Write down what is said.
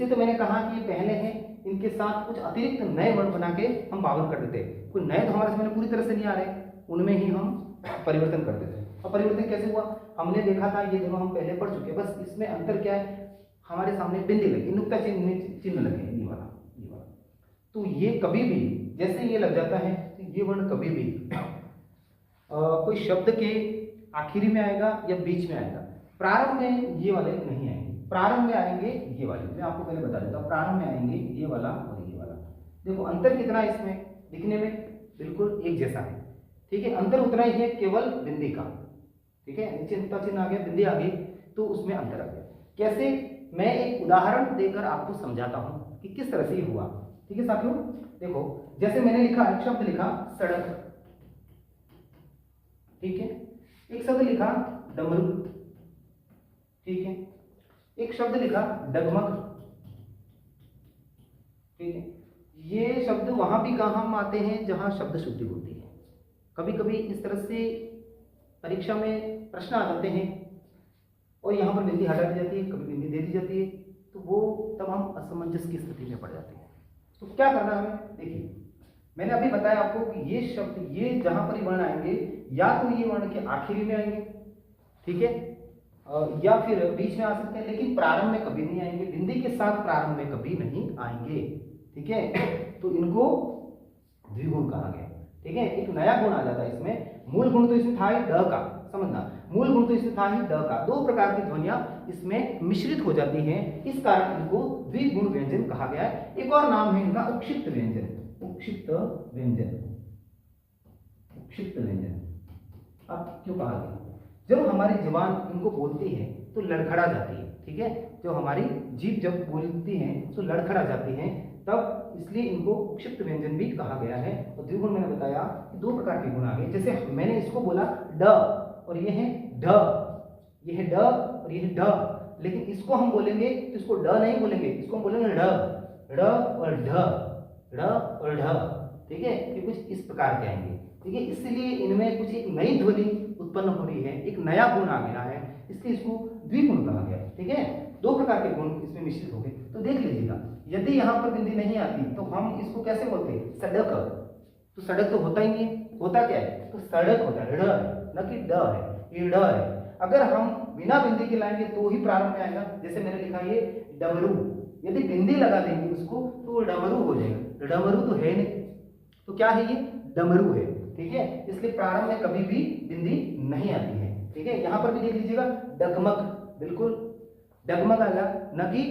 इसलिए तो मैंने कहा कि ये पहले हैं, इनके साथ कुछ अतिरिक्त नए वर्ण बना के हम पावन कर देते। कोई नए तो हमारे समझ में पूरी तरह से नहीं आ रहे, उनमें ही हम परिवर्तन कर देते। और परिवर्तन कैसे हुआ, हमने देखा था, ये दोनों हम पहले पढ़ चुके, बस इसमें अंतर क्या है, हमारे सामने बिंदी लगी, नुक्ता चिन्ह लगे, ये वाला। तो ये कभी भी जैसे ये लग जाता है तो ये वर्ण कभी भी कोई शब्द के आखिरी में आएगा या बीच में आएगा, प्रारंभ में ये वाले नहीं आएंगे, प्रारंभ में आएंगे ये वाले। मैं आपको पहले बता देता हूँ, प्रारंभ में आएंगे ये वाला और ये वाला। देखो अंतर कितना है इसमें, दिखने में बिल्कुल एक जैसा है, ठीक है, अंतर उतना ही है केवल बिंदी का, ठीक है, नीचे नुक्ता चिन्ह आ गया, बिंदी आ गई, तो उसमें अंतर आ गया। कैसे, मैं एक उदाहरण देकर आपको समझाता हूं कि किस तरह से ये हुआ। ठीक है साथियों, देखो जैसे मैंने लिखा, एक शब्द लिखा सड़क, ठीक है, एक शब्द लिखा डमरू, ठीक है, एक शब्द लिखा डगमग, ठीक है। ये शब्द वहां भी काम आते हैं जहां शब्द शुद्धि होती है। कभी कभी इस तरह से परीक्षा में प्रश्न आ जाते हैं और यहाँ पर बिंदी हटा दी जाती है, कभी बिंदी दे दी जाती है, तो वो तब हम असमंजस की स्थिति में पड़ जाते हैं। तो क्या करना है, देखिए मैंने अभी बताया आपको कि ये शब्द, ये जहां पर वर्ण आएंगे, या तो ये वर्ण के आखिरी में आएंगे, ठीक है, या फिर बीच में आ सकते हैं, लेकिन प्रारंभ में कभी नहीं आएंगे, बिंदी के साथ प्रारंभ में कभी नहीं आएंगे, ठीक है। तो इनको द्विगुण कहा गया, ठीक है, एक नया गुण आ जाता है इसमें। मूल गुण तो इसमें था ही ड का, समझना, मूल गुण तो इसमें था ही ड का, दो प्रकार की ध्वनियां इसमें मिश्रित हो जाती हैं, इस कारण इनको द्विगुण व्यंजन कहा गया है। एक और नाम है इनका उक्षिप्त व्यंजन, उक्षिप्त व्यंजन, उक्षिप्त व्यंजन। अब क्यों कहा गया, जब हमारी जुबान इनको बोलती है तो लड़खड़ा जाती है, ठीक है, जो हमारी जीभ जब बोलती है तो लड़खड़ा जाती है, तब इसलिए इनको उक्षिप्त व्यंजन भी कहा गया है। और द्विगुण मैंने बताया कि दो प्रकार के गुण आ गए, जैसे मैंने इसको बोला ड और ये है ढ, ये है ड और ये है ढ, लेकिन इसको हम बोलेंगे तो इसको ड नहीं बोलेंगे, इसको हम बोलेंगे ढ, ड और ढ, ड और ढ, ठीक है, ये कुछ इस प्रकार के आएंगे, ठीक है। इसलिए इनमें कुछ एक नई ध्वनि उत्पन्न हो रही है, एक नया गुण आ गया है, इसलिए इसको द्विगुण कहा गया, ठीक है। दो प्रकार के गुण इसमें मिश्रित हो गए। तो देख लीजिएगा, यदि यहाँ पर बिंदी नहीं आती तो हम इसको कैसे बोलते हैं, सड़क, तो सड़क तो होता ही नहीं है, होता क्या है, तो सड़क होता है, ड़ न कि ड है, ये ड है। अगर हम बिना बिंदी के लाएंगे तो ही प्रारंभ में आएगा, जैसे मैंने लिखा ये डमरू, यदि बिंदी लगा देंगे उसको तो वो डमरू हो जाएगा, डमरू तो है नहीं, तो क्या है, ये डमरू है, ठीक है। इसलिए प्रारंभ में कभी भी बिंदी नहीं आती है, ठीक है। यहाँ पर भी देख लीजिएगा डगमग, बिल्कुल डगमग आएगा, न कि